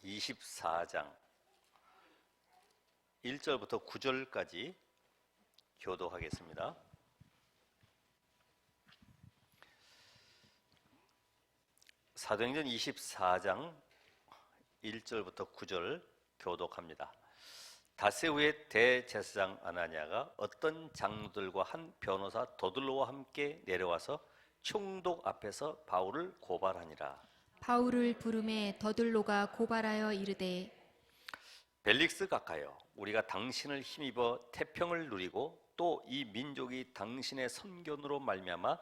24장 1절부터 9절까지 교독하겠습니다. 사도행전 24장 1절부터 9절 교독합니다. 닷새 후에 대제사장 아나니아가 어떤 장로들과 한 변호사 도들로와 함께 내려와서 총독 앞에서 바울을 고발하니라. 바울을 부르매 더들로가 고발하여 이르되, 벨릭스 각하여, 우리가 당신을 힘입어 태평을 누리고 또 이 민족이 당신의 선견으로 말미암아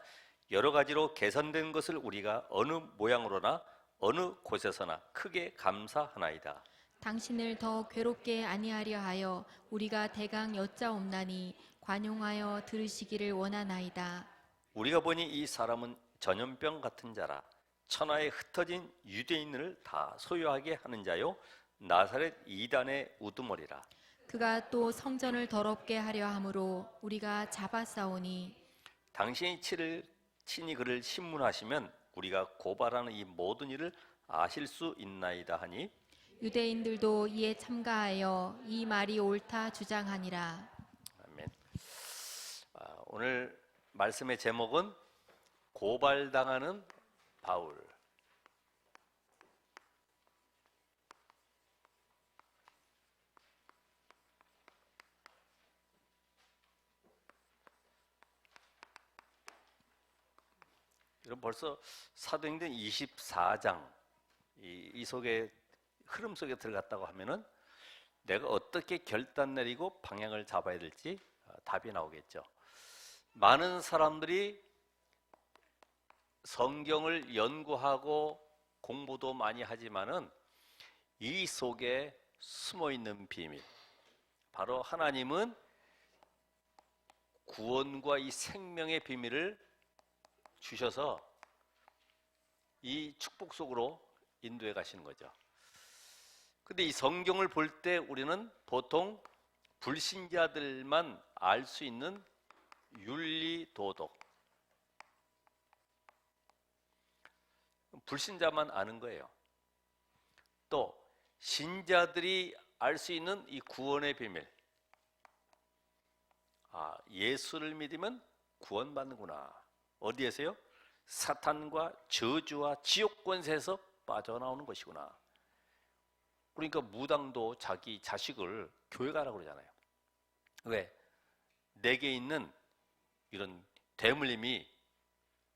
여러 가지로 개선된 것을 우리가 어느 모양으로나 어느 곳에서나 크게 감사하나이다. 당신을 더 괴롭게 아니하려 하여 우리가 대강 여짜옵나니 관용하여 들으시기를 원하나이다. 우리가 보니 이 사람은 전염병 같은 자라. 천하에 흩어진 유대인을 다 소유하게 하는 자요 나사렛 이단의 우두머리라. 그가 또 성전을 더럽게 하려 함으로 우리가 잡아싸우니 당신이 친히 그를 신문하시면 우리가 고발하는 이 모든 일을 아실 수 있나이다 하니, 유대인들도 이에 참가하여 이 말이 옳다 주장하니라. 아멘. 오늘 말씀의 제목은 고발당하는 바울. 여러분, 벌써 사도행전 24장 이 속에 흐름 속에 들어갔다고 하면은 내가 어떻게 결단 내리고 방향을 잡아야 될지 답이 나오겠죠. 많은 사람들이 성경을 연구하고 공부도 많이 하지만은 이 속에 숨어 있는 비밀, 바로 하나님은 구원과 이 생명의 비밀을 주셔서 이 축복 속으로 인도해 가시는 거죠. 근데 이 성경을 볼 때 우리는 보통 불신자들만 알 수 있는 윤리 도덕, 불신자만 아는 거예요. 또 신자들이 알 수 있는 이 구원의 비밀, 예수를 믿으면 구원받는구나. 어디에서요? 사탄과 저주와 지옥 권세에서 빠져나오는 것이구나. 그러니까 무당도 자기 자식을 교회 가라고 그러잖아요. 왜? 내게 있는 이런 대물림이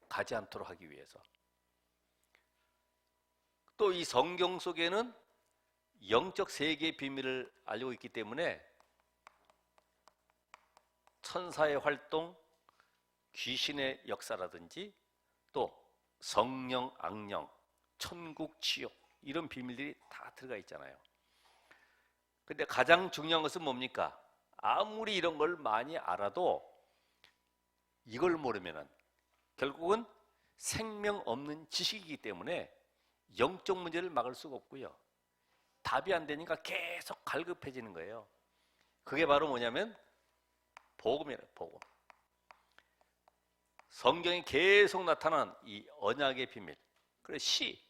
가지 않도록 하기 위해서. 또 이 성경 속에는 영적 세계의 비밀을 알고 있기 때문에 천사의 활동, 귀신의 역사라든지 또 성령, 악령, 천국, 지옥 이런 비밀들이 다 들어가 있잖아요. 근데 가장 중요한 것은 뭡니까? 아무리 이런 걸 많이 알아도 이걸 모르면은 결국은 생명 없는 지식이기 때문에 영적 문제를 막을 수가 없고요. 답이 안 되니까 계속 갈급해지는 거예요. 그게 바로 뭐냐면 복음이에요. 복음. 성경에 계속 나타난 이 언약의 비밀. 그래, 시.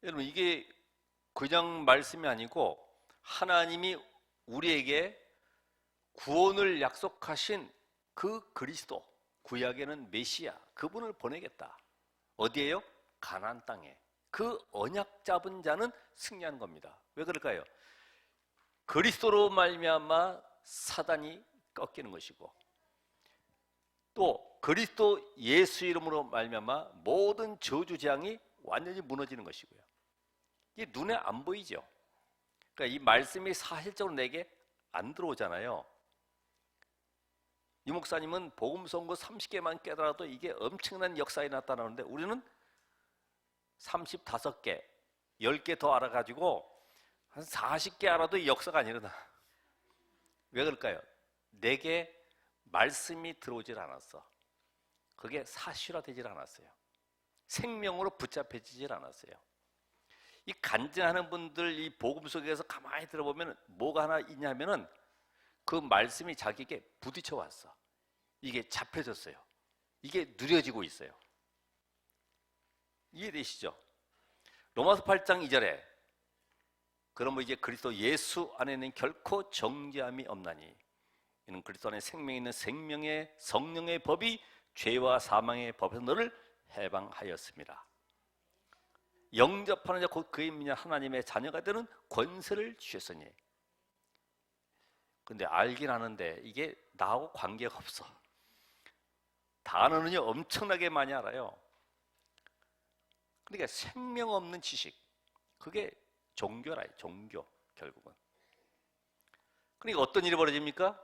여러분, 이게 그냥 말씀이 아니고 하나님이 우리에게 구원을 약속하신 그 그리스도, 구약에는 메시아, 그분을 보내겠다. 어디에요? 가나안 땅에. 그 언약 잡은 자는 승리하는 겁니다. 왜 그럴까요? 그리스도로 말미암아 사단이 꺾이는 것이고, 또 그리스도 예수 이름으로 말미암아 모든 저주 재앙이 완전히 무너지는 것이고요. 이게 눈에 안 보이죠. 그러니까 이 말씀이 사실적으로 내게 안 들어오잖아요. 이 목사님은 복음 선고 30개만 깨달아도 이게 엄청난 역사에 나타나는데 우리는 35개, 10개 더 알아가지고 한 40개 알아도 이 역사가 안 일어나. 왜 그럴까요? 내게 말씀이 들어오질 않았어. 그게 사실화되질 않았어요. 생명으로 붙잡혀지질 않았어요. 이 간증하는 분들 이 복음 속에서 가만히 들어보면 뭐가 하나 있냐면은 그 말씀이 자기에게 부딪혀 왔어. 이게 잡혀졌어요. 이게 누려지고 있어요. 이해되시죠? 로마서 8장 2절에 그러므로 이제 그리스도 예수 안에는 결코 정죄함이 없나니 이는 그리스도 안에 생명이 있는 생명의 성령의 법이 죄와 사망의 법에서 너를 해방하였습니다. 영접하는 자 곧 그의 믿는 하나님의 자녀가 되는 권세를 주셨으니. 근데 알긴 아는데 이게 나하고 관계가 없어. 단어는요 엄청나게 많이 알아요. 그러니까 생명 없는 지식, 그게 종교라, 종교 결국은. 그러니까 어떤 일이 벌어집니까?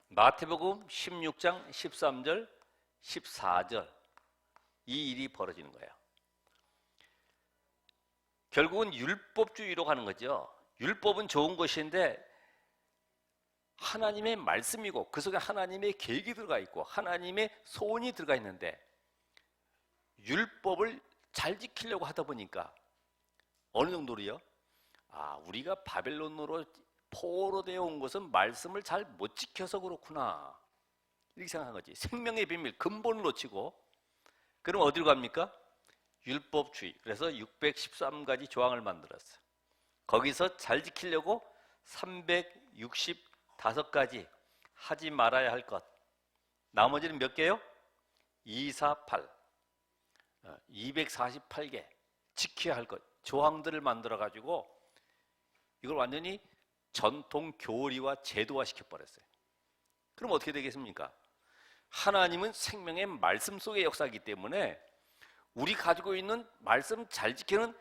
마태복음 16장 13절 14절 이 일이 벌어지는 거예요. 결국은 율법주의로 가는 거죠. 율법은 좋은 것인데 하나님의 말씀이고 그 속에 하나님의 계획이 들어가 있고 하나님의 소원이 들어가 있는데 율법을 잘 지키려고 하다 보니까 어느 정도로요? 우리가 바벨론으로 포로되어 온 것은 말씀을 잘 못 지켜서 그렇구나 이렇게 생각한 거지. 생명의 비밀 근본을 놓치고. 그럼 어디로 갑니까? 율법주의. 그래서 613가지 조항을 만들었어요. 거기서 잘 지키려고 365가지 하지 말아야 할 것, 나머지는 몇 개요? 248 248개 지켜야 할 것, 조항들을 만들어 가지고 이걸 완전히 전통 교리와 제도화 시켜버렸어요. 그럼 어떻게 되겠습니까? 하나님은 생명의 말씀 속의 역사이기 때문에 우리 가지고 있는 말씀 잘 지키는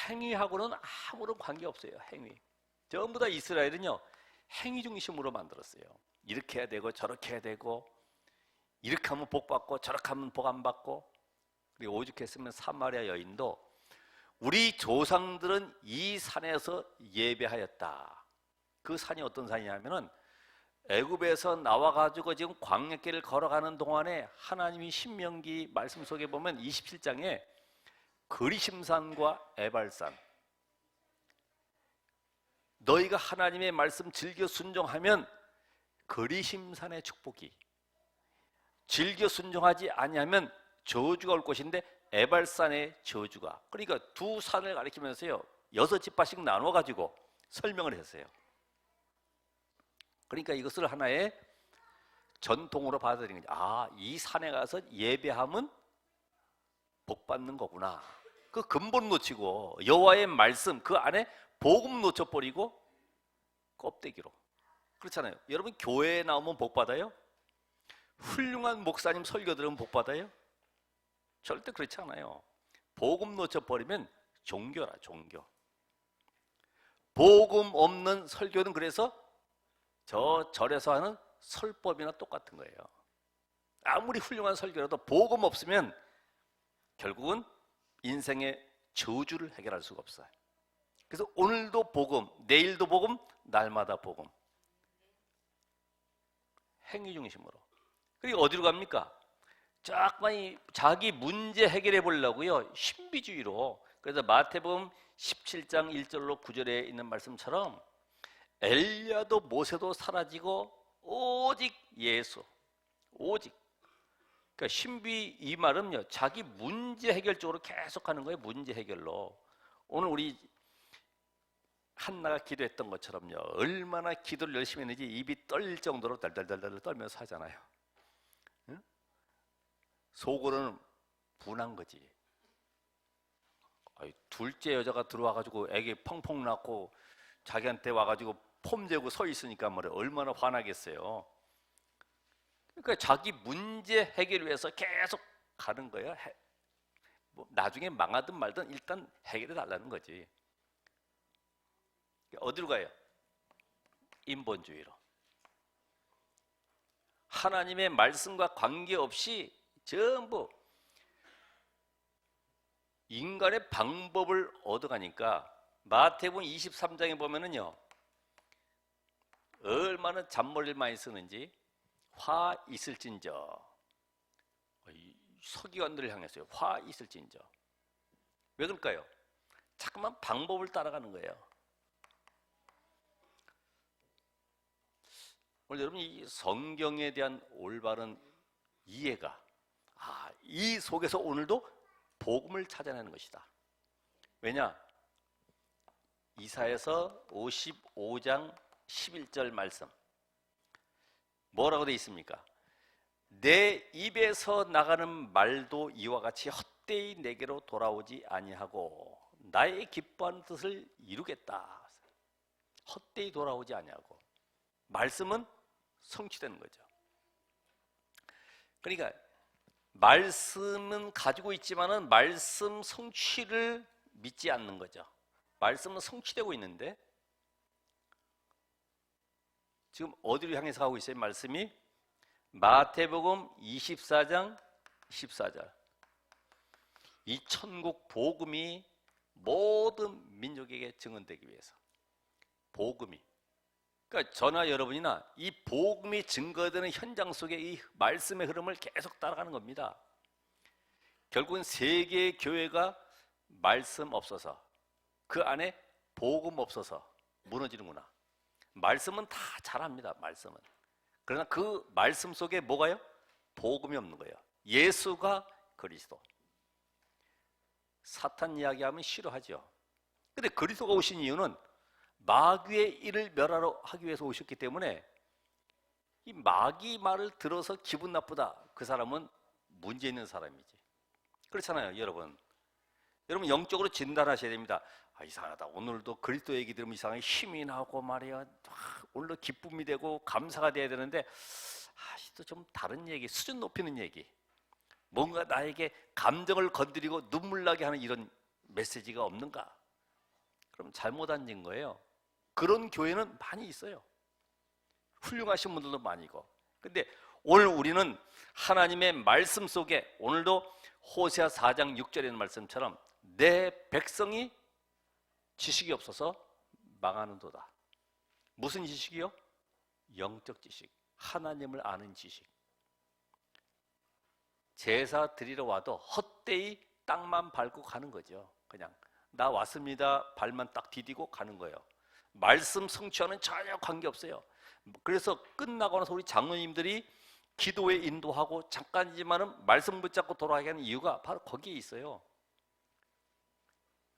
행위하고는 아무런 관계없어요. 행위. 전부 다 이스라엘은요 행위 중심으로 만들었어요. 이렇게 해야 되고 저렇게 해야 되고, 이렇게 하면 복 받고 저렇게 하면 복 안 받고. 그리고 오죽했으면 사마리아 여인도 우리 조상들은 이 산에서 예배하였다. 그 산이 어떤 산이냐면은 애굽에서 나와가지고 지금 광야길을 걸어가는 동안에 하나님이 신명기 말씀 속에 보면 27장에 그리심산과 에발산, 너희가 하나님의 말씀 즐겨 순종하면 그리심산의 축복이, 즐겨 순종하지 아니하면 저주가 올 것인데 에발산의 저주가. 그러니까 두 산을 가리키면서요 6지파씩 나눠가지고 설명을 했어요. 그러니까 이것을 하나의 전통으로 받아들인 거죠. 이 산에 가서 예배하면 복 받는 거구나. 그 근본 놓치고 여호와의 말씀 그 안에 복음 놓쳐버리고 껍데기로. 그렇잖아요. 여러분 교회에 나오면 복 받아요? 훌륭한 목사님 설교 들으면 복 받아요? 절대 그렇지 않아요. 복음 놓쳐버리면 종교라, 종교. 복음 없는 설교는 그래서 저 절에서 하는 설법이나 똑같은 거예요. 아무리 훌륭한 설교라도 복음 없으면 결국은 인생의 저주를 해결할 수가 없어요. 그래서 오늘도 복음, 내일도 복음, 날마다 복음. 행위 중심으로. 그리고 어디로 갑니까? 자기 문제 해결해 보려고요 신비주의로. 그래서 마태복음 17장 1절로 9절에 있는 말씀처럼 엘리야도 모세도 사라지고 오직 예수, 오직. 그러니까 신비 이 말은요 자기 문제 해결 쪽으로 계속 하는 거예요. 문제 해결로. 오늘 우리 한나가 기도했던 것처럼요 얼마나 기도를 열심히 했는지 입이 떨릴 정도로 달달달달 떨면서 하잖아요. 응? 속으로는 분한 거지. 둘째 여자가 들어와가지고 애기 펑펑 낳고 자기한테 와가지고 폼 재고 서 있으니까 말이야 얼마나 화나겠어요. 그러니까 자기 문제 해결을 위해서 계속 가는 거예요. 나중에 망하든 말든 일단 해결해 달라는 거지. 어디로 가요? 인본주의로. 하나님의 말씀과 관계없이 전부 인간의 방법을 얻어가니까 마태복음 23장에 보면은요 얼마나 잔머리를 많이 쓰는지. 화 있을진저, 서기관들을 향했어요. 화 있을진저. 왜 그럴까요? 자꾸만 방법을 따라가는 거예요. 오늘 여러분 이 성경에 대한 올바른 이해가 이 속에서 오늘도 복음을 찾아내는 것이다. 왜냐? 이사야서 55장 11절 말씀 뭐라고 되어 있습니까? 내 입에서 나가는 말도 이와 같이 헛되이 내게로 돌아오지 아니하고 나의 기뻐하는 뜻을 이루겠다. 헛되이 돌아오지 아니하고 말씀은 성취되는 거죠. 그러니까 말씀은 가지고 있지만은 말씀 성취를 믿지 않는 거죠. 말씀은 성취되고 있는데 지금 어디로 향해서 가고 있어요? 말씀이 마태복음 24장 14절. 이 천국 복음이 모든 민족에게 증언되기 위해서 복음이, 그러니까 저나 여러분이나 이 복음이 증거되는 현장 속에 이 말씀의 흐름을 계속 따라가는 겁니다. 결국은 세계의 교회가 말씀 없어서 그 안에 복음 없어서 무너지는구나. 말씀은 다 잘합니다. 말씀은. 그러나 그 말씀 속에 뭐가요? 복음이 없는 거예요. 예수가 그리스도. 사탄 이야기하면 싫어하죠. 근데 그리스도가 오신 이유는 마귀의 일을 멸하러 하기 위해서 오셨기 때문에 이 마귀 말을 들어서 기분 나쁘다. 그 사람은 문제 있는 사람이지. 그렇잖아요, 여러분. 여러분 영적으로 진단하셔야 됩니다. 아, 이상하다. 오늘도 그리스도 얘기 들으면 이상하게 힘이 나고 말이야. 오늘도 기쁨이 되고 감사가 돼야 되는데 또 좀 다른 얘기, 수준 높이는 얘기. 뭔가 나에게 감정을 건드리고 눈물 나게 하는 이런 메시지가 없는가? 그럼 잘못 앉은 거예요. 그런 교회는 많이 있어요. 훌륭하신 분들도 많이 있고. 근데 오늘 우리는 하나님의 말씀 속에 오늘도 호세아 4장 6절에 있는 말씀처럼 내 백성이 지식이 없어서 망하는도다. 무슨 지식이요? 영적 지식, 하나님을 아는 지식. 제사 드리러 와도 헛되이 땅만 밟고 가는 거죠. 그냥 나 왔습니다 발만 딱 디디고 가는 거예요. 말씀 성취와는 전혀 관계없어요. 그래서 끝나고 나서 우리 장로님들이 기도에 인도하고 잠깐이지만은 말씀 붙잡고 돌아가게 하는 이유가 바로 거기에 있어요.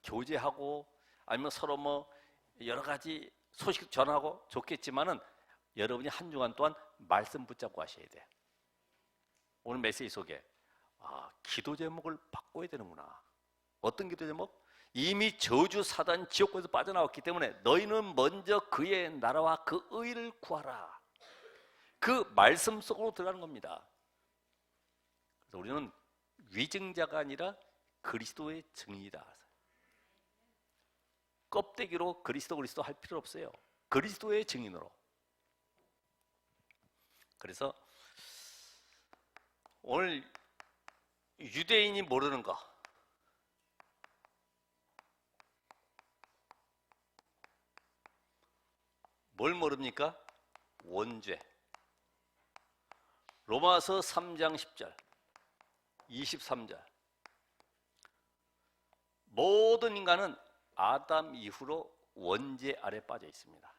교제하고 아니면 서로 뭐 여러 가지 소식 전하고 좋겠지만은 여러분이 한 주간 동안 말씀 붙잡고 하셔야 돼. 오늘 메시지 속에 기도 제목을 바꿔야 되는구나. 어떤 기도 제목? 이미 저주 사단 지옥에서 빠져나왔기 때문에 너희는 먼저 그의 나라와 그 의를 구하라. 그 말씀 속으로 들어가는 겁니다. 그래서 우리는 위증자가 아니라 그리스도의 증인이다. 껍데기로 그리스도 할 필요 없어요. 그리스도의 증인으로. 그래서 오늘 유대인이 모르는 거, 뭘 모릅니까? 원죄. 로마서 3장 10절 23절. 모든 인간은 아담 이후로 원죄 아래 빠져 있습니다.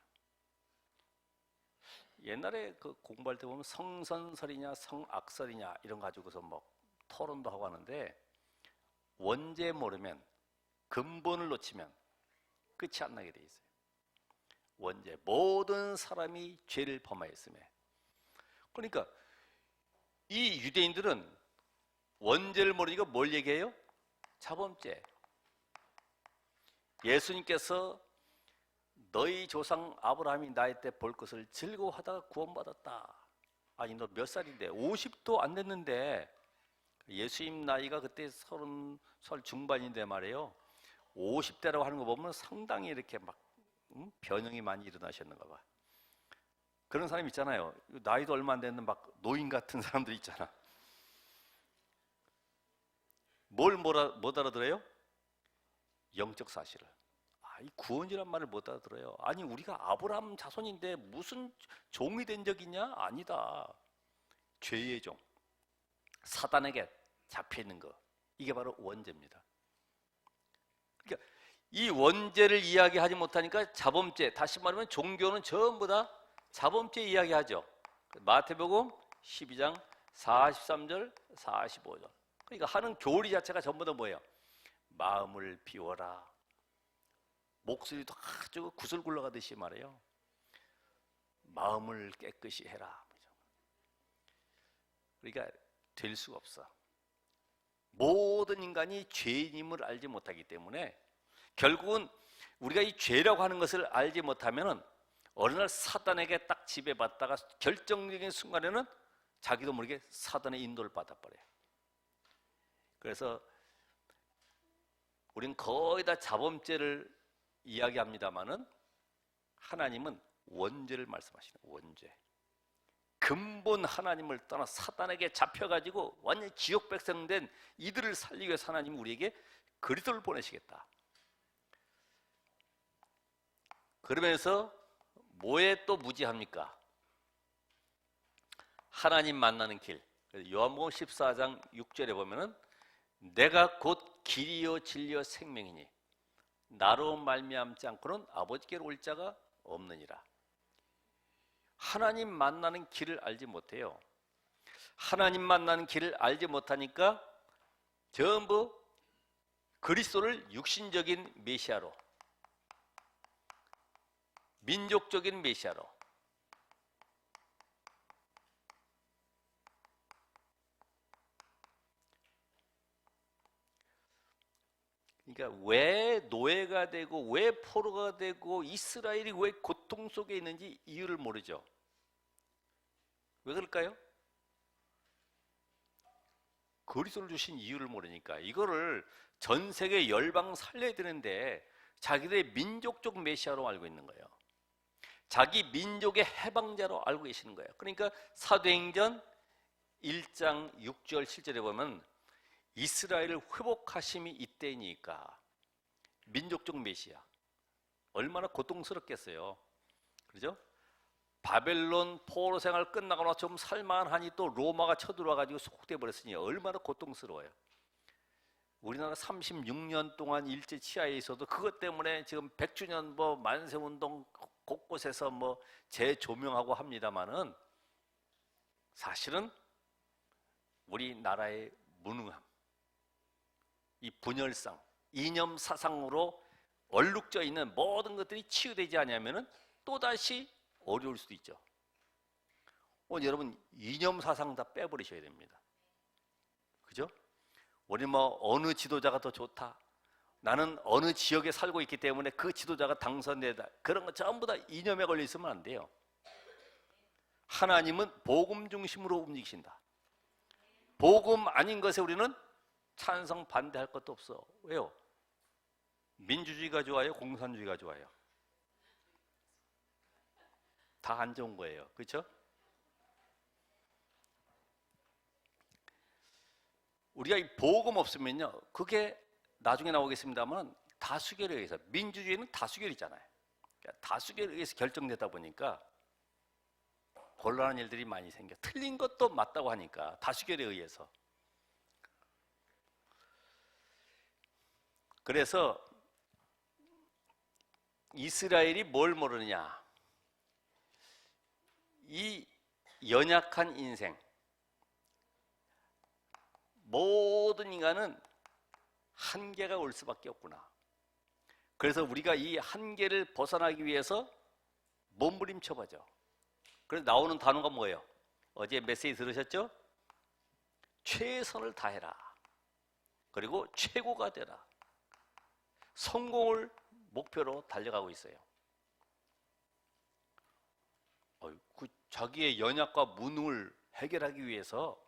옛날에 그 공부할 때 보면 성선설이냐 성악설이냐 이런 가지고서 뭐 토론도 하고 하는데 원죄 모르면 근본을 놓치면 끝이 안 나게 돼 있어요. 원죄, 모든 사람이 죄를 범하였음에. 그러니까 이 유대인들은 원죄를 모르니까 뭘 얘기해요? 자범죄. 예수님께서 너희 조상 아브라함이 나이 때 볼 것을 즐거워하다가 구원받았다. 아니 너 몇 살인데? 50도 안 됐는데. 예수님 나이가 그때 30살 중반인데 말이에요. 50대라고 하는 거 보면 상당히 이렇게 막 변형이 많이 일어나셨는가 봐. 그런 사람 있잖아요. 나이도 얼마 안 됐는 막 노인 같은 사람들 있잖아. 못 알아들어요? 영적 사실을. 이 구원이란 말을 못 알아들어요. 아니 우리가 아브라함 자손인데 무슨 종이 된 적 있냐? 아니다. 죄의 종, 사단에게 잡혀있는 거, 이게 바로 원죄입니다. 그러니까 이 원죄를 이야기하지 못하니까 자범죄, 다시 말하면 종교는 전부 다 자범죄 이야기하죠. 마태복음 12장 43절 45절. 그러니까 하는 교리 자체가 전부 다 뭐예요? 마음을 비워라, 목소리도 아주 구슬 굴러가듯이 말해요. 마음을 깨끗이 해라. 그러니까 될 수가 없어. 모든 인간이 죄인임을 알지 못하기 때문에 결국은 우리가 이 죄라고 하는 것을 알지 못하면 어느 날 사단에게 딱 지배받다가 결정적인 순간에는 자기도 모르게 사단의 인도를 받아버려요. 그래서 우리는 거의 다 자범죄를 이야기합니다마는 하나님은 원죄를 말씀하시는 거예요. 원죄. 근본 하나님을 떠나 사단에게 잡혀가지고 완전히 지옥 백성 된 이들을 살리기 위해서 하나님은 우리에게 그리스도를 보내시겠다. 그러면서 뭐에 또 무지합니까? 하나님 만나는 길. 요한복음 14장 6절에 보면은 내가 곧 길이요 진리요 생명이니 나로 말미암지 않고는 아버지께로 올 자가 없느니라. 하나님 만나는 길을 알지 못해요. 하나님 만나는 길을 알지 못하니까 전부 그리스도를 육신적인 메시아로, 민족적인 메시아로, 그러니까 왜 노예가 되고 왜 포로가 되고 이스라엘이 왜 고통 속에 있는지 이유를 모르죠. 왜 그럴까요? 그리스도를 주신 이유를 모르니까. 이거를 전 세계 열방 살려야 되는데 자기들의 민족적 메시아로 알고 있는 거예요. 자기 민족의 해방자로 알고 계시는 거예요. 그러니까 사도행전 1장 6절 7절에 보면 이스라엘을 회복하심이 이때니까 민족적 메시아. 얼마나 고통스럽겠어요. 그렇죠? 바벨론 포로 생활 끝나고 나서 좀 살만하니 또 로마가 쳐들어와 가지고 속돼 버렸으니 얼마나 고통스러워요. 우리나라 36년 동안 일제 치하에 있어도 그것 때문에 지금 100주년 뭐 만세 운동 곳곳에서 뭐 재조명하고 합니다만은 사실은 우리나라의 무능함, 이 분열상, 이념 사상으로 얼룩져 있는 모든 것들이 치유되지 않으면은 또다시 어려울 수도 있죠. 오늘 여러분 이념 사상 다 빼버리셔야 됩니다. 그죠? 우리 뭐 어느 지도자가 더 좋다. 나는 어느 지역에 살고 있기 때문에 그 지도자가 당선되다. 그런 거 전부 다 이념에 걸려 있으면 안 돼요. 하나님은 복음 중심으로 움직이신다. 복음 아닌 것에 우리는 찬성 반대할 것도 없어. 왜요? 민주주의가 좋아요? 공산주의가 좋아요? 다 안 좋은 거예요. 그렇죠? 우리가 이 복음 없으면요, 그게 나중에 나오겠습니다만 다수결에 의해서, 민주주의는 다수결이잖아요. 그러니까 다수결에 의해서 결정되다 보니까 곤란한 일들이 많이 생겨. 틀린 것도 맞다고 하니까 다수결에 의해서. 그래서 이스라엘이 뭘 모르느냐? 이 연약한 인생, 모든 인간은 한계가 올 수밖에 없구나. 그래서 우리가 이 한계를 벗어나기 위해서 몸부림쳐보죠. 그래서 나오는 단어가 뭐예요? 어제 메시지 들으셨죠? 최선을 다해라. 그리고 최고가 되라. 성공을 목표로 달려가고 있어요. 그 자기의 연약과 무능을 해결하기 위해서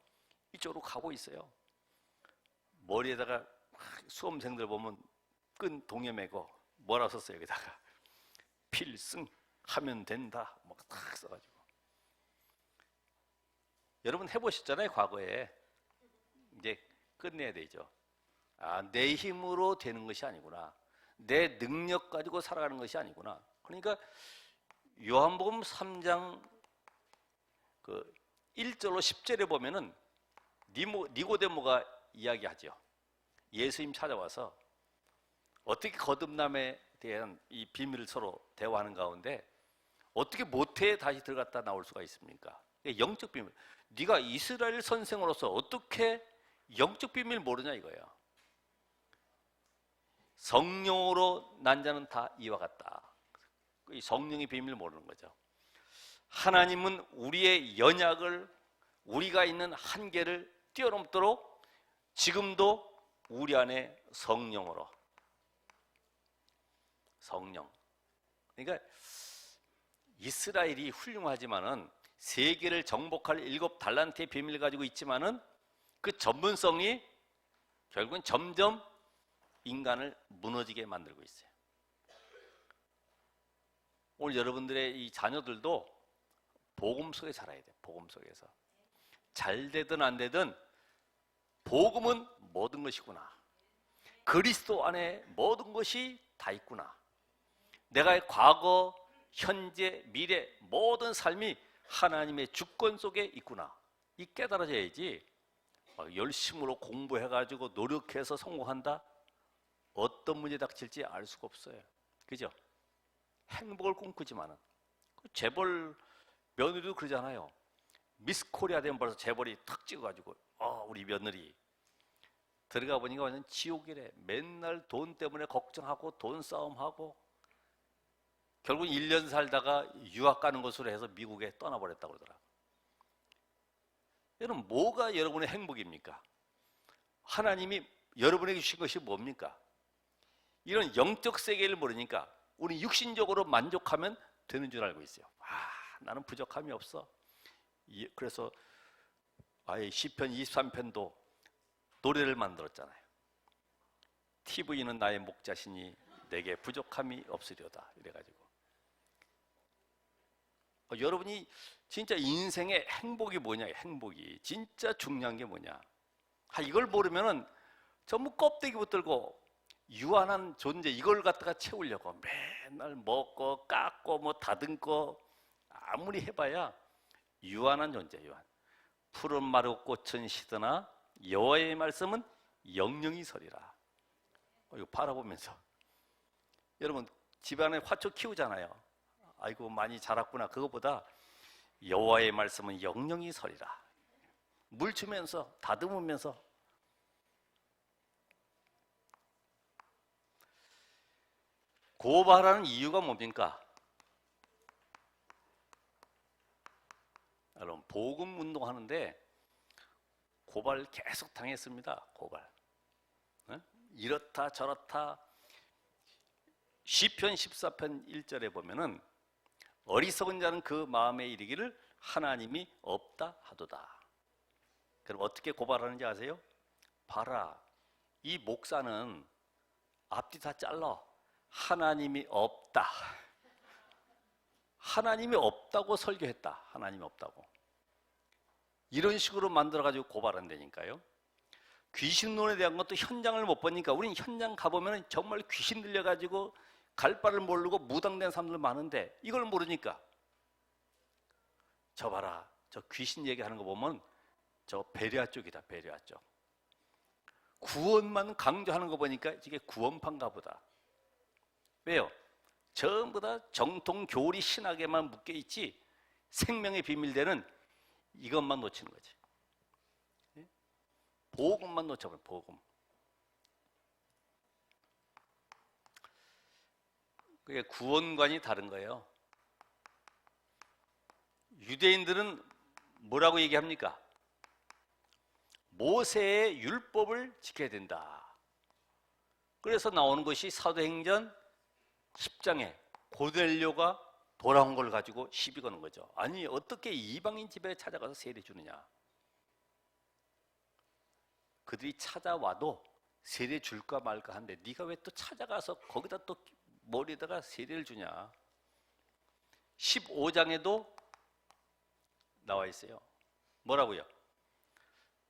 이쪽으로 가고 있어요. 머리에다가 수험생들 보면 끈 동여 매고 뭐라 썼어요? 여기다가 필승하면 된다 막 딱 써가지고. 여러분 해보셨잖아요. 과거에. 이제 끝내야 되죠. 내 힘으로 되는 것이 아니구나. 내 능력 가지고 살아가는 것이 아니구나. 그러니까 요한복음 3장 1절로 10절에 보면은 니고데모가 이야기하죠. 예수님 찾아와서 어떻게 거듭남에 대한 이 비밀을 서로 대화하는 가운데 어떻게 모태에 다시 들어갔다 나올 수가 있습니까? 영적 비밀. 네가 이스라엘 선생으로서 어떻게 영적 비밀 모르냐 이거야. 성령으로 난 자는 다 이와 같다. 이 성령의 비밀을 모르는 거죠. 하나님은 우리의 연약을, 우리가 있는 한계를 뛰어넘도록 지금도 우리 안에 성령으로, 성령. 그러니까 이스라엘이 훌륭하지만은 세계를 정복할 7달란트의 비밀을 가지고 있지만은 그 전문성이 결국은 점점 인간을 무너지게 만들고 있어요. 오늘 여러분들의 이 자녀들도 복음 속에 살아야 돼요. 복음 속에서. 잘 되든 안 되든 복음은 모든 것이구나. 그리스도 안에 모든 것이 다 있구나. 내가 과거, 현재, 미래 모든 삶이 하나님의 주권 속에 있구나. 이 깨달아져야지 열심으로 공부해가지고 노력해서 성공한다? 어떤 문제 닥칠지 알 수가 없어요. 그죠? 행복을 꿈꾸지만은 재벌 며느리도 그러잖아요. 미스 코리아 되면 벌써 재벌이 탁 찍어가지고 우리 며느리 들어가 보니까 완전 지옥이래. 맨날 돈 때문에 걱정하고 돈 싸움하고 결국 1년 살다가 유학 가는 것으로 해서 미국에 떠나버렸다고 그러더라. 여러분, 뭐가 여러분의 행복입니까? 하나님이 여러분에게 주신 것이 뭡니까? 이런 영적 세계를 모르니까 우리 육신적으로 만족하면 되는 줄 알고 있어요. 나는 부족함이 없어. 그래서 아예 시편 23편도 노래를 만들었잖아요. TV는 나의 목자시니 내게 부족함이 없으려다. 이래가지고 여러분이 진짜 인생의 행복이 뭐냐, 행복이 진짜 중요한 게 뭐냐. 이걸 모르면은 전부 껍데기 붙들고 유한한 존재 이걸 갖다가 채우려고 맨날 먹고 깎고 뭐 다듬고 아무리 해봐야 유한한 존재. 유한. 푸른 마루 꽃은 시드나 여호와의 말씀은 영영이 서리라. 이거 바라보면서 여러분 집안에 화초 키우잖아요. 아이고 많이 자랐구나. 그거보다 여호와의 말씀은 영영이 서리라. 물 주면서 다듬으면서. 고발하는 이유가 뭡니까? 여러분 복음 운동하는데 고발 계속 당했습니다. 고발. 이렇다 저렇다. 시편 14편 1절에 보면은 어리석은 자는 그 마음에 이르기를 하나님이 없다 하도다. 그럼 어떻게 고발하는지 아세요? 봐라, 이 목사는 앞뒤 다 잘라. 하나님이 없다. 하나님이 없다고 설교했다. 하나님이 없다고. 이런 식으로 만들어가지고 고발한다니까요. 귀신론에 대한 것도 현장을 못 보니까 우린 현장 가보면 정말 귀신 들려가지고 갈 바를 모르고 무당된 사람들 많은데 이걸 모르니까 저 봐라, 저 귀신 얘기하는 거 보면 저 베레아 쪽이다. 베레아 쪽. 구원만 강조하는 거 보니까 이게 구원파인가 보다. 왜요? 전부 다 정통 교리 신학에만 묶여있지 생명의 비밀되는 이것만 놓치는 거지. 복음만 놓쳐버려. 복음. 그게 구원관이 다른 거예요. 유대인들은 뭐라고 얘기합니까? 모세의 율법을 지켜야 된다. 그래서 나오는 것이 사도행전 10장에 고넬료가 돌아온 걸 가지고 시비 거는 거죠. 아니 어떻게 이방인 집에 찾아가서 세례 주느냐. 그들이 찾아와도 세례 줄까 말까 한데 네가 왜 또 찾아가서 거기다 또 머리에다가 세례를 주냐. 15장에도 나와 있어요. 뭐라고요?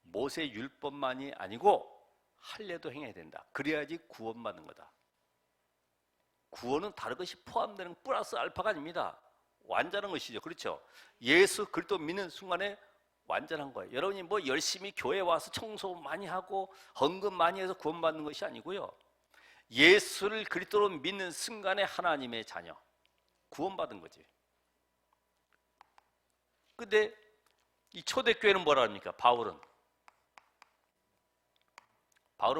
모세 율법만이 아니고 할례도 행해야 된다. 그래야지 구원받는 거다. 구원은 다른 것이 포함되는 플러스 알파가 아닙니다. 완전한 것이죠. 그렇죠? 예수 그리스도 믿는 순간에 완전한 거예요. 여러분이 뭐 열심히 교회 와서 청소 많이 하고 헌금 많이 해서 구원받는 것이 아니고요. 예수를 그리스도로 믿는 순간에 하나님의 자녀, 구원받은 거지. 근데 이 초대교회는 뭐라 합니까? 바울은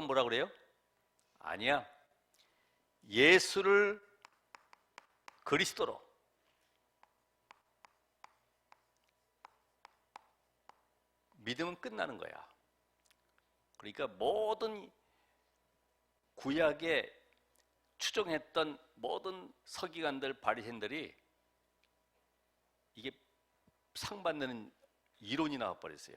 뭐라 그래요? 아니야. 예수를 그리스도로 믿으면 끝나는 거야. 그러니까 모든 구약에 추종했던 모든 서기관들, 바리새인들이 이게 상반되는 이론이 나와버렸어요.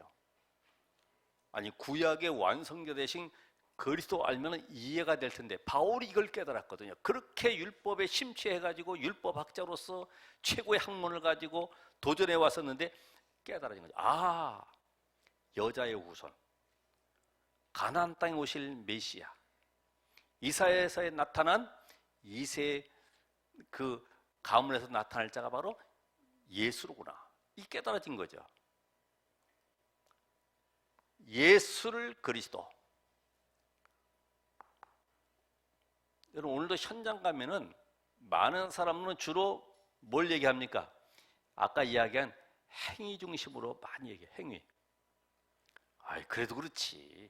아니, 구약의 완성자 대신 그리스도 알면 이해가 될 텐데 바울이 이걸 깨달았거든요. 그렇게 율법에 심취해가지고 율법학자로서 최고의 학문을 가지고 도전해 왔었는데 깨달아진 거죠. 아, 여자의 후손, 가나안 땅에 오실 메시아, 이사야서에 나타난 이세 그 가문에서 나타날 자가 바로 예수로구나. 이 깨달아진 거죠. 예수를 그리스도. 여러분, 오늘도 현장 가면은 많은 사람은 주로 뭘 얘기합니까? 아까 이야기한 행위 중심으로 많이 얘기해. 행위. 아이, 그래도 그렇지.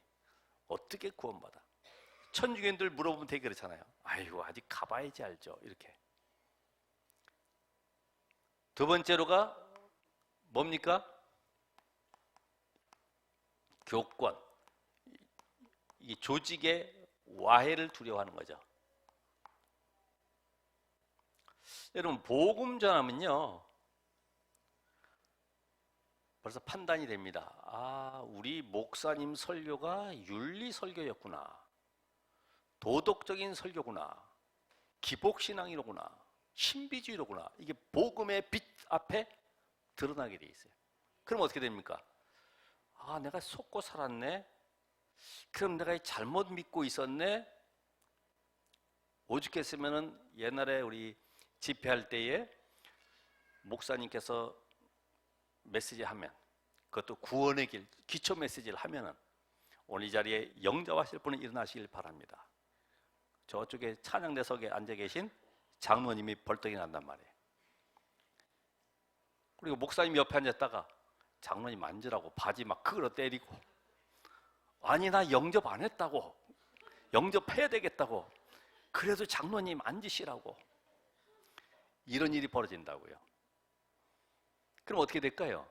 어떻게 구원받아? 천주교인들 물어보면 되게 그렇잖아요. 아이고, 아직 가봐야지 알죠. 이렇게. 두 번째로가 뭡니까? 교권. 이 조직의 와해를 두려워하는 거죠. 여러분, 복음 전하면요, 벌써 판단이 됩니다. 아, 우리 목사님 설교가 윤리 설교였구나. 도덕적인 설교구나. 기복신앙이로구나. 신비주의로구나. 이게 복음의 빛 앞에 드러나게 돼 있어요. 그럼 어떻게 됩니까? 아, 내가 속고 살았네. 그럼 내가 잘못 믿고 있었네. 오죽했으면은 옛날에 우리 집회할 때에 목사님께서 메시지 하면, 그것도 구원의 길, 기초 메시지를 하면은 오늘 이 자리에 영접하실 분은 일어나시길 바랍니다. 저쪽에 찬양대석에 앉아 계신 장로님이 벌떡이 난단 말이에요. 그리고 목사님 옆에 앉았다가 장로님 앉으라고 바지 막 그걸로 때리고, 아니 나 영접 안 했다고, 영접해야 되겠다고, 그래도 장로님 앉으시라고, 이런 일이 벌어진다고요. 그럼 어떻게 될까요?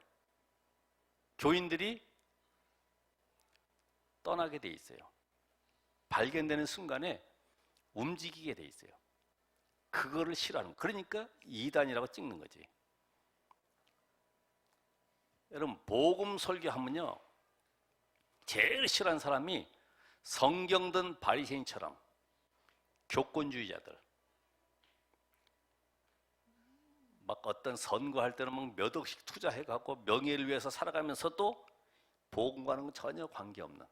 교인들이 떠나게 돼 있어요. 발견되는 순간에 움직이게 돼 있어요. 그거를 싫어하는, 그러니까 이단이라고 찍는 거지. 여러분, 복음 설교하면요, 제일 싫어하는 사람이 성경든 바리새인처럼 교권주의자들, 막 어떤 선거할 때는 막 몇 억씩 투자해갖고 명예를 위해서 살아가면서도 복음과는 전혀 관계없는.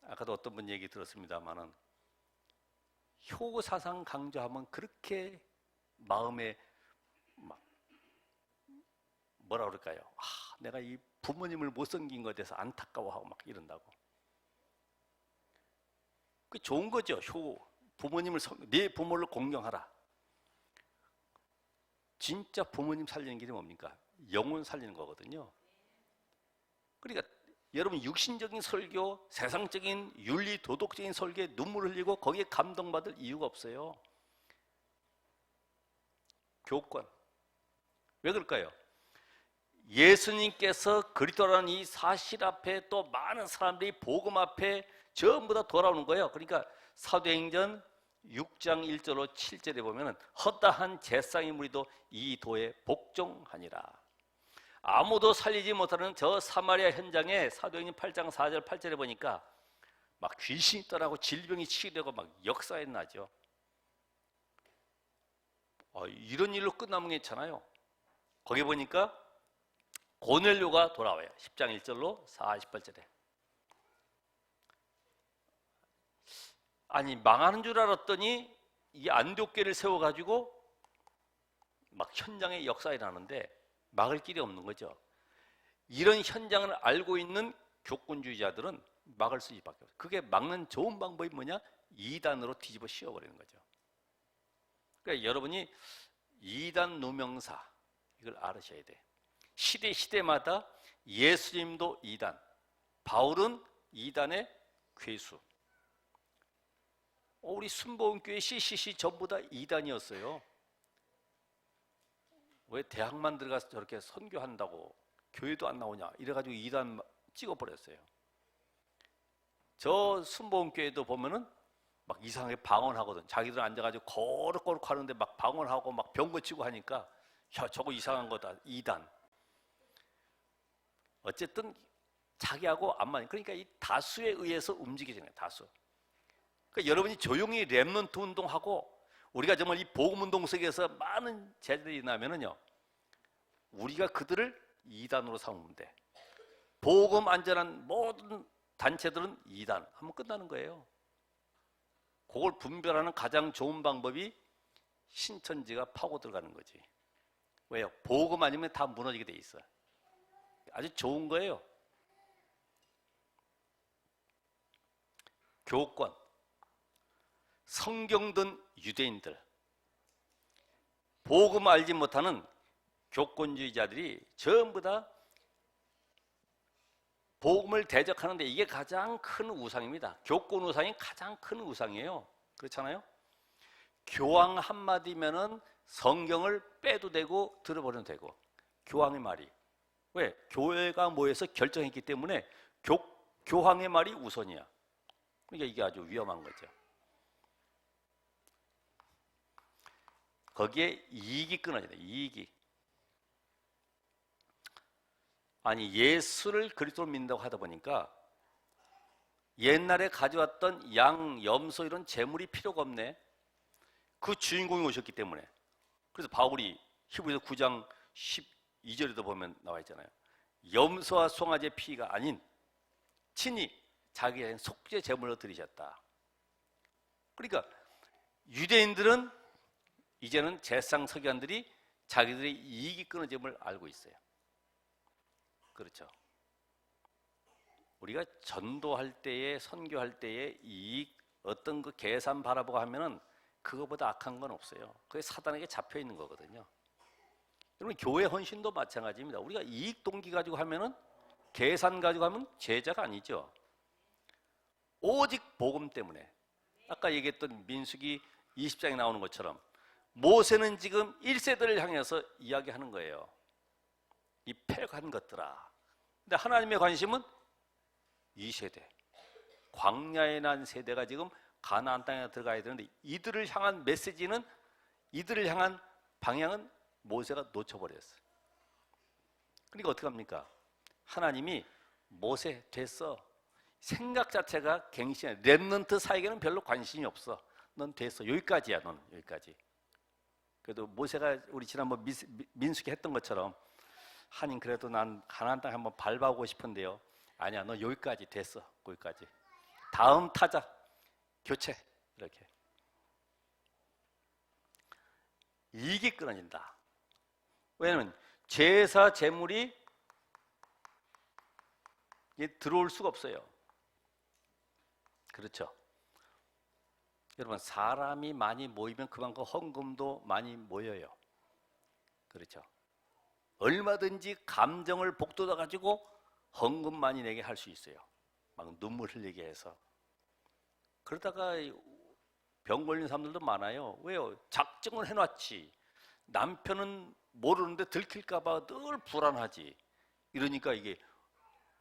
아까도 어떤 분 얘기 들었습니다만은 효고 사상 강조하면 그렇게 마음에 막 뭐라 그럴까요? 아, 내가 이 부모님을 못 섬긴 것에 대해서 안타까워하고 막 이런다고. 그 좋은 거죠. 효, 부모님을 네 부모를 공경하라. 진짜 부모님 살리는 길이 뭡니까? 영혼 살리는 거거든요. 그러니까 여러분, 육신적인 설교, 세상적인 윤리, 도덕적인 설교에 눈물 흘리고 거기에 감동받을 이유가 없어요. 교권. 왜 그럴까요? 예수님께서 그리스도라는 이 사실 앞에 또 많은 사람들이 복음 앞에 전부 다 돌아오는 거예요. 그러니까 사도행전 6장 1절로 7절에 보면 허다한 제사장의 무리도 이 도에 복종하니라. 아무도 살리지 못하는 저 사마리아 현장에 사도행전 8장 4절 8절에 보니까 막 귀신이 떠나고 질병이 치유되고 막 역사에 나죠. 이런 일로 끝나면 괜찮아요. 거기 보니까 고넬료가 돌아와요. 10장 1절로 48절에. 아니, 망하는 줄 알았더니 이 안디옥교를 세워가지고 막 현장에 역사에 나는데 막을 길이 없는 거죠. 이런 현장을 알고 있는 교권주의자들은 막을 수밖에 없어요. 그게 막는 좋은 방법이 뭐냐? 이단으로 뒤집어 씌워버리는 거죠. 그러니까 여러분이 이단 누명사, 이걸 알으셔야 돼. 시대마다 예수님도 이단, 바울은 이단의 괴수. 우리 순복음교회 CCC 전부 다 이단이었어요. 왜 대학만 들어가서 저렇게 선교한다고 교회도 안 나오냐 이래가지고 이단 찍어버렸어요. 저 순복음교회도 보면은 막 이상하게 방언하거든. 자기들 앉아가지고 거룩거룩 하는데 막 방언하고 막 병 고치고 하니까 야 저거 이상한 거다 이단. 어쨌든 자기하고 안 맞는, 그러니까 이 다수에 의해서 움직이잖아요. 다수. 그러니까 여러분이 조용히 렘넌트 운동하고 우리가 정말 이 복음 운동 속에서 많은 제자들이 나면은요, 우리가 그들을 이단으로 삼으면 돼. 복음 안전한 모든 단체들은 이단 하면 끝나는 거예요. 그걸 분별하는 가장 좋은 방법이 신천지가 파고 들어가는 거지. 왜요? 복음 아니면 다 무너지게 돼 있어. 아주 좋은 거예요. 교권, 성경 든 유대인들, 복음 알지 못하는 교권주의자들이 전부 다 복음을 대적하는데 이게 가장 큰 우상입니다. 교권 우상이 가장 큰 우상이에요. 그렇잖아요? 교황 한마디면은 성경을 빼도 되고 들어버려도 되고. 교황의 말이. 왜? 교회가 모여서 결정했기 때문에 교황의 말이 우선이야. 그러니까 이게 아주 위험한 거죠. 거기에 이익이 끊어져야 돼. 이익이. 아니 예수를 그리스도로 믿는다고 하다 보니까 옛날에 가져왔던 양, 염소 이런 재물이 필요가 없네. 그 주인공이 오셨기 때문에. 그래서 바울이 히브리서 9장 12절에도 보면 나와 있잖아요. 염소와 송아지의 피가 아닌 친히 자기의 속죄 제물로 드리셨다. 그러니까 유대인들은 이제는 제사장 서기관들이 자기들의 이익이 끊어짐을 알고 있어요. 그렇죠. 우리가 전도할 때에, 선교할 때에 이익, 어떤 그 계산 바라보고 하면은 그거보다 악한 건 없어요. 그게 사단에게 잡혀 있는 거거든요. 여러분 교회 헌신도 마찬가지입니다. 우리가 이익 동기 가지고 하면은, 계산 가지고 하면 제자가 아니죠. 오직 복음 때문에. 아까 얘기했던 민수기 20장에 나오는 것처럼 모세는 지금 1세대를 향해서 이야기하는 거예요. 이 패역한 것들아. 근데 하나님의 관심은 2세대, 광야에 난 세대가 지금 가나안 땅에 들어가야 되는데, 이들을 향한 메시지는, 이들을 향한 방향은 모세가 놓쳐버렸어요. 그러니까 어떻게 합니까? 하나님이 모세 됐어. 생각 자체가 갱신해. 렘넌트 사에게는 별로 관심이 없어. 넌 됐어. 여기까지야. 넌 여기까지. 그래도 모세가 우리 지난번 민수기 했던 것처럼, 하나님 그래도 난 가나안 땅에 한번 밟아오고 싶은데요. 아니야, 너 여기까지 됐어. 거기까지. 다음 타자 교체. 이렇게. 이익이 끊어진다. 왜냐하면 제사 제물이 들어올 수가 없어요. 그렇죠? 여러분 사람이 많이 모이면 그만큼 헌금도 많이 모여요. 그렇죠? 얼마든지 감정을 북돋아 가지고 헌금 많이 내게 할 수 있어요. 막 눈물 흘리게 해서. 그러다가 병 걸린 사람들도 많아요. 왜요? 작정을 해놨지. 남편은 모르는데 들킬까 봐 늘 불안하지. 이러니까 이게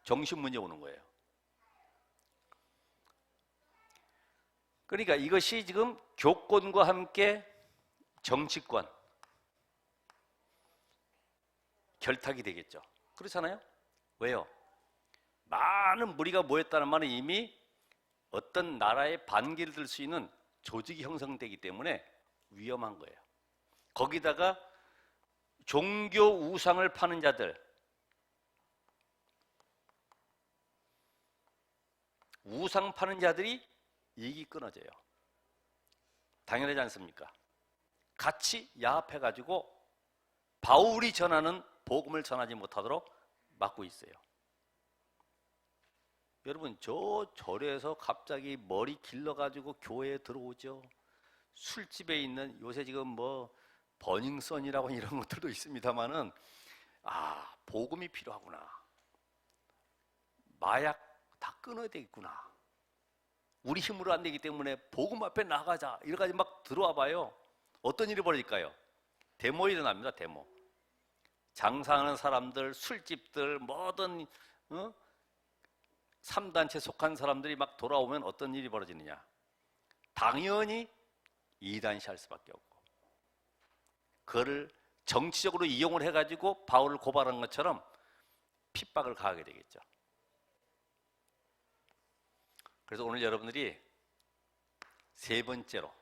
정신 문제 오는 거예요. 그러니까 이것이 지금 교권과 함께 정치권 결탁이 되겠죠. 그렇잖아요? 왜요? 많은 무리가 모였다는 말은 이미 어떤 나라의 반기를 들 수 있는 조직이 형성되기 때문에 위험한 거예요. 거기다가 종교 우상을 파는 자들, 우상 파는 자들이 이익이 끊어져요. 당연하지 않습니까? 같이 야합해가지고 바울이 전하는 복음을 전하지 못하도록 막고 있어요. 여러분 저 절에서 갑자기 머리 길러가지고 교회에 들어오죠. 술집에 있는, 요새 지금 뭐 버닝썬이라고 이런 것들도 있습니다만은, 아 복음이 필요하구나. 마약 다 끊어야 되겠구나. 우리 힘으로 안 되기 때문에 복음 앞에 나가자 이래가지고 막 들어와 봐요. 어떤 일이 벌어질까요? 데모 일어납니다. 데모. 장사하는 사람들, 술집들, 뭐든 3단체 속한 사람들이 막 돌아오면 어떤 일이 벌어지느냐? 당연히 이단시할 수밖에 없고, 그거를 정치적으로 이용을 해가지고 바울을 고발한 것처럼 핍박을 가하게 되겠죠. 그래서 오늘 여러분들이 세 번째로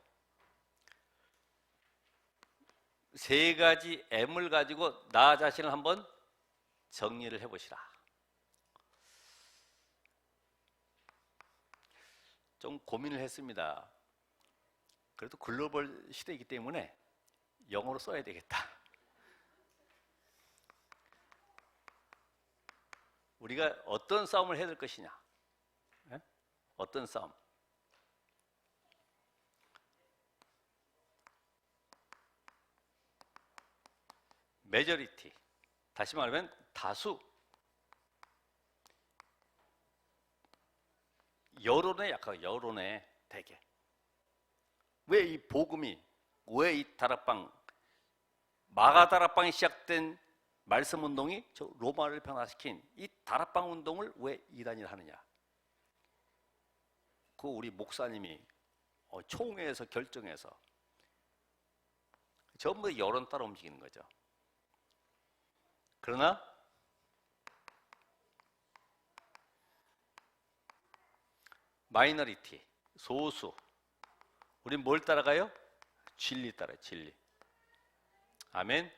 세 가지 M을 가지고 나 자신을 한번 정리를 해보시라. 좀 고민을 했습니다. 그래도 글로벌 시대이기 때문에 영어로 써야 되겠다. 우리가 어떤 싸움을 해야 될 것이냐? 네? 어떤 싸움? 메저리티, 다시 말하면 다수, 여론에 약하고 여론에 대개. 왜 이 복음이, 왜 이 다락방, 마가 다락방이 시작된 말씀 운동이 저 로마를 변화시킨 이 다락방 운동을 왜 이단이 하느냐? 그 우리 목사님이 총회에서 결정해서 전부 여론 따라 움직이는 거죠. 그러나 마이너리티, 소수, 우린 뭘 따라가요? 진리 따라요. 진리. 아멘.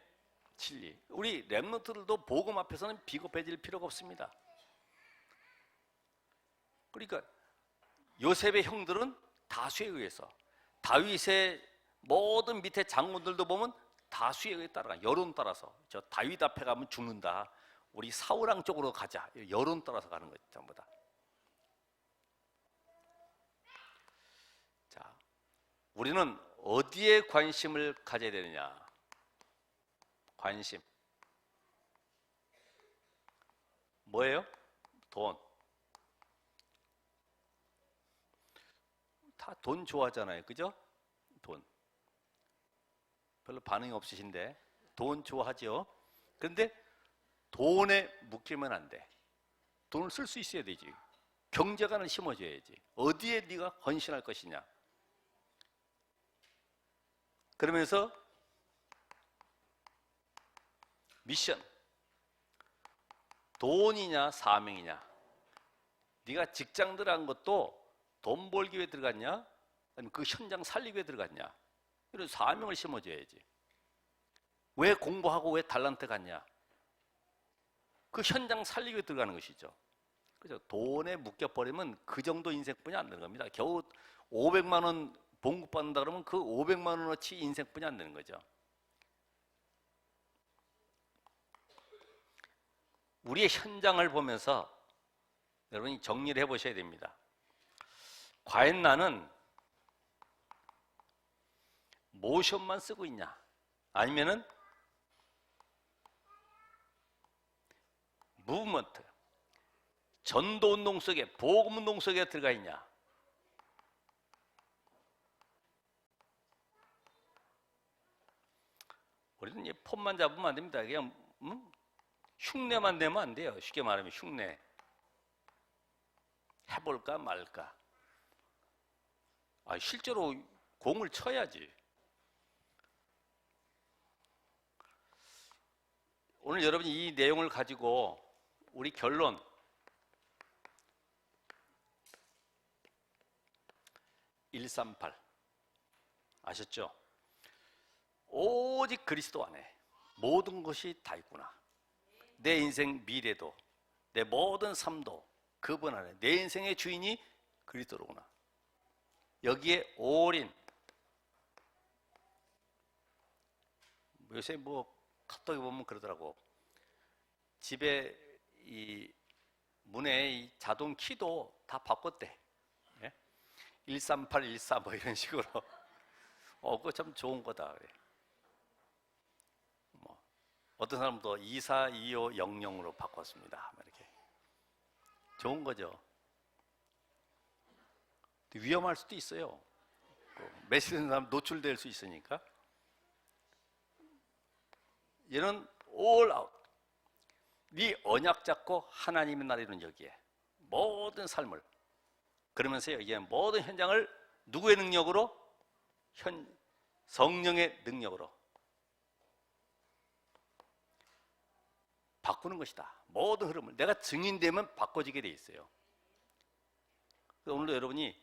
진리. 우리 렘넌트들도 복음 앞에서는 비겁해질 필요가 없습니다. 그러니까 요셉의 형들은 다수에 의해서, 다윗의 모든 밑에 장군들도 보면 다수에 의해 따라가, 여론 따라서. 저 다윗 앞에 가면 죽는다, 우리 사울왕 쪽으로 가자, 여론 따라서 가는 거죠. 전부 다. 자, 우리는 어디에 관심을 가져야 되느냐? 관심. 뭐예요? 돈. 다 돈 좋아하잖아요. 그죠? 돈. 별로 반응이 없으신데 돈 좋아하죠? 그런데 돈에 묶이면 안 돼. 돈을 쓸 수 있어야 되지. 경제관을 심어줘야지. 어디에 네가 헌신할 것이냐? 그러면서 미션. 돈이냐 사명이냐? 네가 직장 들어간 것도 돈 벌기 위해 들어갔냐? 아니면 그 현장 살리기 위해 들어갔냐? 이런 사명을 심어줘야지. 왜 공부하고 왜 달란트 갔냐? 그 현장 살리기 위해 들어가는 것이죠. 그죠? 돈에 묶여버리면 그 정도 인생뿐이 안 되는 겁니다. 겨우 500만 원 봉급받는다 그러면 그 500만 원어치 인생뿐이 안 되는 거죠. 우리의 현장을 보면서 여러분이 정리를 해보셔야 됩니다. 과연 나는 모션만 쓰고 있냐? 아니면은 무브먼트, 전도운동 속에, 복음운동 속에 들어가 있냐? 우리는 이 폼만 잡으면 안 됩니다. 그냥 흉내만 내면 안 돼요. 쉽게 말하면 흉내. 해볼까 말까. 실제로 공을 쳐야지. 오늘 여러분이 이 내용을 가지고 우리 결론, 138 아셨죠? 오직 그리스도 안에 모든 것이 다 있구나. 내 인생 미래도, 내 모든 삶도 그분 안에, 내 인생의 주인이 그리스도로구나. 여기에 올인. 요새 카톡에 보면 그러더라고. 집에 이 문에 이 자동 키도 다 바꿨대. 138, 14 이런 식으로. 그거 참 좋은 거다. 그래. 어떤 사람도 24, 25, 00으로 바꿨습니다. 이렇게. 좋은 거죠. 위험할 수도 있어요. 메시지는 사람 노출될 수 있으니까. 얘는 all out. 네 언약 잡고 하나님의 나라는 여기에 모든 삶을, 그러면서요, 이제 모든 현장을 누구의 능력으로? 성령의 능력으로 바꾸는 것이다. 모든 흐름을 내가 증인되면 바꿔지게 돼 있어요. 오늘도 여러분이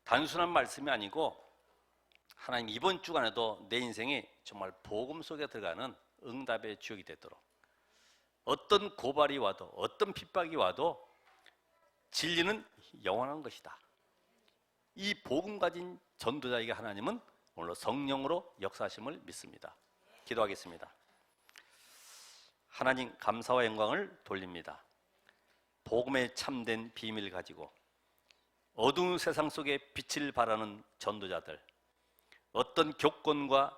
단순한 말씀이 아니고 하나님 이번 주간에도 내 인생이 정말 복음 속에 들어가는 응답의 주역이 되도록, 어떤 고발이 와도 어떤 핍박이 와도 진리는 영원한 것이다. 이 복음 가진 전도자에게 하나님은 오늘로 성령으로 역사하심을 믿습니다. 기도하겠습니다. 하나님, 감사와 영광을 돌립니다. 복음의 참된 비밀을 가지고 어두운 세상 속에 빛을 발하는 전도자들, 어떤 교권과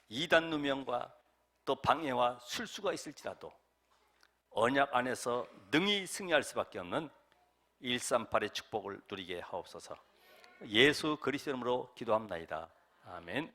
이단 누명과 또 방해와 술수가 있을지라도 언약 안에서 능히 승리할 수밖에 없는 138의 축복을 누리게 하옵소서. 예수 그리스도 이름으로 기도합나이다. 아멘.